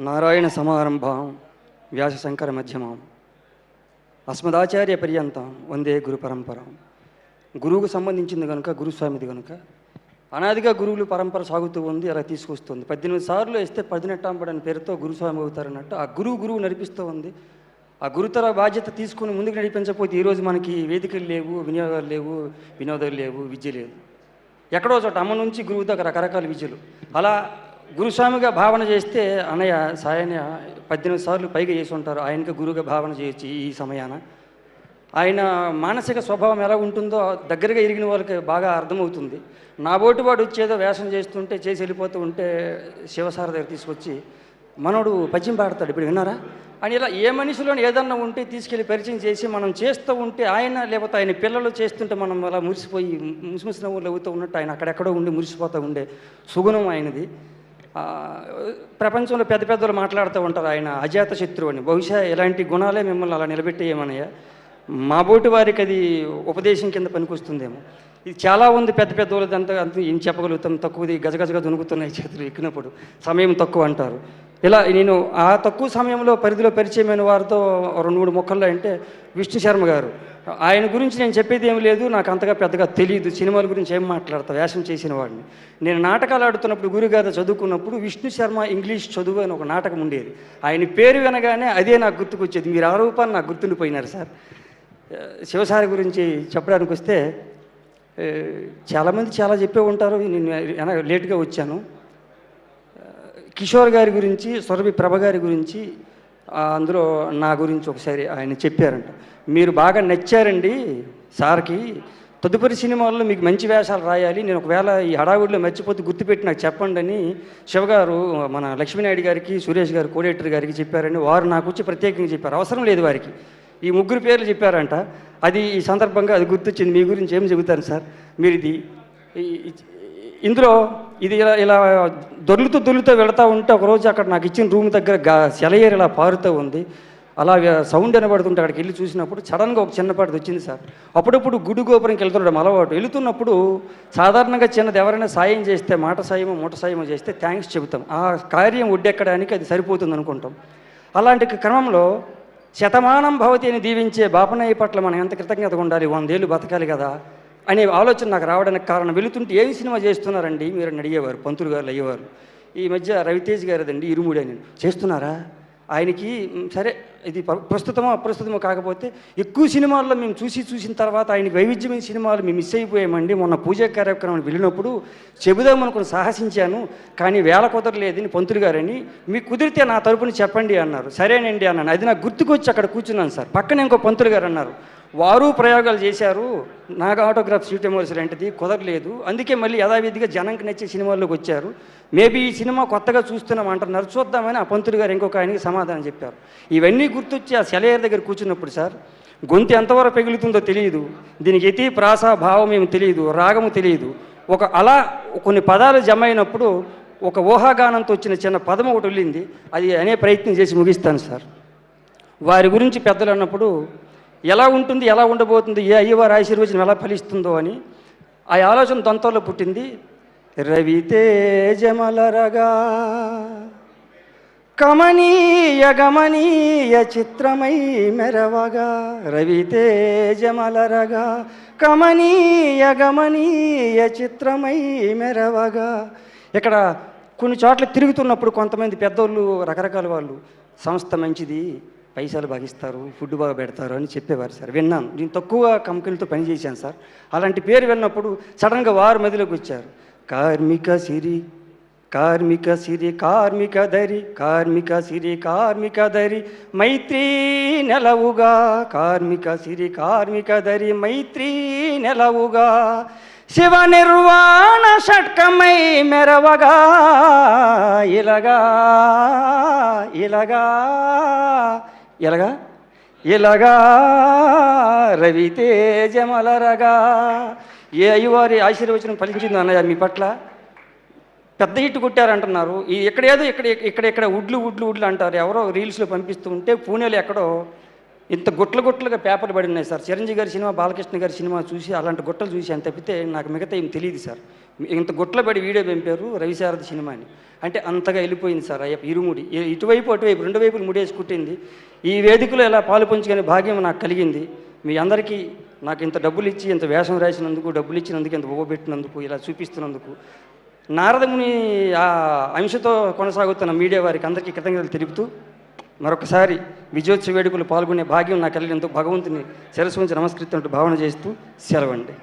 నారాయణ సమారంభాం వ్యాస శంకర మధ్యమాం అస్మదాచార్య పర్యంతం వందే గురు పరంపరం. గురువుకు సంబంధించింది కనుక గురుస్వామిది కనుక అనాదిగా గురువులు పరంపర సాగుతూ ఉంది, అలా తీసుకొస్తుంది. 18 సార్లు వేస్తే 10 నెట్టాంబడని పేరుతో గురుస్వామి అవుతారన్నట్టు ఆ గురువు నడిపిస్తూ ఉంది. ఆ గురుతర బాధ్యత తీసుకుని ముందుకు నడిపించకపోతే ఈరోజు మనకి వేదికలు లేవు, వినియోగాలు లేవు, వినోదాలు లేవు, విద్య లేదు. ఎక్కడో చోట అమ్మ నుంచి గురువు దగ్గర రకరకాల విద్యలు. అలా గురుస్వామిగా భావన చేస్తే అన్నయ్య సాయన్న 18 సార్లు పైగా చేసి ఉంటారు. ఆయనకి గురువుగా భావన చేయొచ్చు ఈ సమయాన. ఆయన మానసిక స్వభావం ఎలా ఉంటుందో దగ్గరగా ఎరిగిన వాళ్ళకి బాగా అర్థమవుతుంది. నా బోటి వాడు వచ్చేదో వేషం చేస్తుంటే చేసి వెళ్ళిపోతూ ఉంటే శివసార దగ్గర తీసుకొచ్చి మనోడు పద్యం పాడతాడు, ఇప్పుడు విన్నారా అని ఇలా ఏ మనిషిలోని ఏదన్నా ఉంటే తీసుకెళ్ళి పరిచయం చేసి మనం చేస్తూ ఉంటే ఆయన లేకపోతే ఆయన పిల్లలు చేస్తుంటే మనం అలా మురిసిపోయి ముసిముసి నవ్వులు అవుతూ ఉన్నట్టు ఆయన అక్కడెక్కడో ఉండి మురిసిపోతూ ఉండే సుగుణం ఆయనది. ప్రపంచంలో పెద్ద పెద్దలు మాట్లాడుతూ ఉంటారు ఆయన అజాత శత్రువు అని. బహుశా ఇలాంటి గుణాలే మిమ్మల్ని అలా నిలబెట్టేయమనయ్య. మా బోటి వారికి అది ఉపదేశం కింద పనికొస్తుందేమో. ఇది చాలా ఉంది పెద్ద వాళ్ళది అంత ఏం చెప్పగలుగుతాం. తక్కువది గజగజగా దునుకుతున్నాయి చేతులు ఎక్కినప్పుడు, సమయం తక్కువ అంటారు. ఇలా నేను ఆ తక్కువ సమయంలో పరిధిలో పరిచయమైన వారితో 2-3 మొక్కల్లో అంటే విష్ణు శర్మ గారు. ఆయన గురించి నేను చెప్పేది ఏమి లేదు, నాకు అంతగా పెద్దగా తెలియదు. సినిమాల గురించి ఏం మాట్లాడతా, వేషం చేసిన వాడిని. నేను నాటకాలు ఆడుతున్నప్పుడు గురుగారు చదువుకున్నప్పుడు విష్ణు శర్మ ఇంగ్లీష్ చదువు అని ఒక నాటకం ఉండేది. ఆయన పేరు వినగానే అదే నాకు గుర్తుకొచ్చేది. మీరు ఆ రూపాన్ని నాకు గుర్తుండిపోయినారు సార్. శివసారి గురించి చెప్పడానికి వస్తే చాలామంది చాలా చెప్పే ఉంటారు. నేను లేట్గా వచ్చాను. కిషోర్ గారి గురించి, సురభి ప్రభ గారి గురించి, అందులో నా గురించి ఒకసారి ఆయన చెప్పారంట. మీరు బాగా నచ్చారండి సార్కి, తదుపరి సినిమాల్లో మీకు మంచి వేషాలు రాయాలి, నేను ఒకవేళ ఈ హడావుడిలో మర్చిపోతే గుర్తుపెట్టి నాకు చెప్పండి అని శివగారు మన లక్ష్మీనాయుడు గారికి, సురేష్ గారు కోడేటర్ గారికి చెప్పారని వారు నాకు వచ్చి ప్రత్యేకంగా చెప్పారు. అవసరం లేదు వారికి, ఈ 3 పేర్లు చెప్పారంట. అది ఈ సందర్భంగా అది గుర్తొచ్చింది. మీ గురించి ఏం చెబుతారు సార్ మీరు? ఇందులో ఇది ఇలా దొర్లుతూ వెళుతూ ఉంటే ఒకరోజు అక్కడ నాకు ఇచ్చిన రూమ్ దగ్గర సెలయేరు ఇలా పారుతూ ఉంది. అలా సౌండ్ వినబడుతుంటే అక్కడికి వెళ్ళి చూసినప్పుడు సడన్గా ఒక చిన్నపాటిది వచ్చింది సార్. అప్పుడప్పుడు గుడి గోపురంకి వెళ్తుండడం అలవాటు. వెళుతున్నప్పుడు సాధారణంగా చిన్నది ఎవరైనా సాయం చేస్తే, మాట సాయమో మూట సాయమో చేస్తే థ్యాంక్స్ చెబుతాం. ఆ కార్యం ఒడ్డెక్కడానికి అది సరిపోతుంది అనుకుంటాం. అలాంటి క్రమంలో శతమానం భవతి అని దీవించే బాపనయ్య పట్ల మనం ఎంత కృతజ్ఞతగా ఉండాలి, 100 ఏళ్ళు బతకాలి కదా అనే ఆలోచన నాకు రావడానికి కారణం, వెళుతుంటే ఏం సినిమా చేస్తున్నారండి మీరు అని అడిగేవారు పంతులు గారు అయ్యేవారు. ఈ మధ్య రవితేజ్ గారిదండి ఇరుముడి అని. చేస్తున్నారా? ఆయనకి సరే ఇది ప్రస్తుతమో అప్రస్తుతమో కాకపోతే ఎక్కువ సినిమాల్లో మేము చూసిన తర్వాత ఆయనకి వైవిధ్యమైన సినిమాలు మేము మిస్ అయిపోయామండి. మొన్న పూజా కార్యక్రమానికి వెళ్ళినప్పుడు చెబుదామనుకుని సాహసించాను, కానీ వేళ కుదరలేదని పంతులు గారని, మీకు కుదిరితే నా తరపున చెప్పండి అన్నారు. సరేనండి అన్నాను. అది నాకు గుర్తుకొచ్చి అక్కడ కూర్చున్నాను సార్. పక్కన ఇంకో పంతులు గారు అన్నారు, వారు ప్రయోగాలు చేశారు, నాకు ఆటోగ్రాఫ్ సీట్ ఇవ్వాల్సి లాంటిది కుదరలేదు, అందుకే మళ్ళీ యథావిధిగా జనంకి నచ్చే సినిమాల్లోకి వచ్చారు, మేబీ ఈ సినిమా కొత్తగా చూస్తున్నాం అంటున్నారు, చూద్దామని ఆ పంతులు గారు ఇంకొక ఆయనకి సమాధానం చెప్పారు. ఇవన్నీ గుర్తొచ్చి ఆ సెలయేరు దగ్గర కూర్చున్నప్పుడు సార్ గొంతు ఎంతవరకు పెగులుతుందో తెలియదు, దీనికి యతి ప్రాస భావం ఏమి తెలియదు, రాగము తెలియదు. అలా కొన్ని పదాలు జమ అయినప్పుడు ఒక ఊహాగానంతో వచ్చిన చిన్న పదం ఒకటి వెళ్ళింది. అది అనే ప్రయత్నం చేసి ముగిస్తాను సార్. వారి గురించి పెద్దలు అన్నప్పుడు ఎలా ఉంటుంది, ఎలా ఉండబోతుంది, ఏ అయ్యవారి ఆశీర్వచనం ఎలా ఫలిస్తుందో అని ఆ ఆలోచన దొంతలో పుట్టింది. రవితేజమలరగా కమనీయ గమనీయ చిత్రమై మెరవగా, రవితేజమలరగా కమనీయ గమనీయ చిత్రమై మెరవగా. ఇక్కడ కొన్ని చోట్ల తిరుగుతున్నప్పుడు కొంతమంది పెద్దోళ్ళు రకరకాల వాళ్ళు సంస్థ మంచిది, పైసలు భాగిస్తారు, ఫుడ్ బాగా పెడతారు అని చెప్పేవారు సార్. విన్నాను, నేను తక్కువ కంపెనీలతో పనిచేశాను సార్. అలాంటి పేరు విన్నప్పుడు సడన్గా వారు మదిలోకి వచ్చారు. కార్మిక సిరి కార్మిక సిరి కార్మిక దరి, కార్మిక సిరి కార్మిక దరి మైత్రీ నెలవుగా, కార్మిక సిరి కార్మిక దరి మైత్రీ నెలవుగా, శివ నిర్వాణ షట్కమై మెరవగా, ఇలగా ఇలగా ఎలాగా ఇలాగా రవితేజమలరగా. ఏ అయ్యవారి ఆశీర్వచనం ఫలించింది అన్నయ్య మీ పట్ల? పెద్ద హిట్ కొట్టారంటున్నారు. ఇక్కడేదో ఇక్కడ ఉడ్లు అంటారు. ఎవరో రీల్స్లో పంపిస్తూ ఉంటే పూణేలో ఎక్కడో ఇంత గుట్టలు గుట్టలుగా పేపర్లు పడి ఉన్నాయి సార్. చిరంజీవి గారి సినిమా, బాలకృష్ణ గారి సినిమా చూసి అలాంటి గుట్టలు చూసి అని తప్పితే నాకు మిగతా ఏం తెలియదు సార్. ఇంత గుట్టలు పడి వీడియో పంపారు రవిశారద సినిమా అని. అంటే అంతగా వెళ్ళిపోయింది సార్ అయ్యప్ప ఇరుముడి. ఇటువైపు అటువైపు రెండు వైపులు ముడేసి కుట్టింది. ఈ వేదికలో ఇలా పాలు పంచుకునే భాగ్యం నాకు కలిగింది. మీ అందరికీ నాకు ఇంత డబ్బులు ఇచ్చి, ఇంత వేషం రాసినందుకు, డబ్బులు ఇచ్చినందుకు, ఇంత పెట్టినందుకు, ఇలా చూపిస్తున్నందుకు, నారదముని ఆ అంశతో కొనసాగుతున్న మీడియా వారికి అందరికీ కృతజ్ఞతలు తెలుపుతూ మరొకసారి విజయోత్సవ వేడుకలు పాల్గొనే భాగ్యం నాకు కలిగినందుకు భగవంతుని శిరస్సు ఉంచి నమస్కరిస్తున్నట్టు భావన చేస్తూ సెలవండి.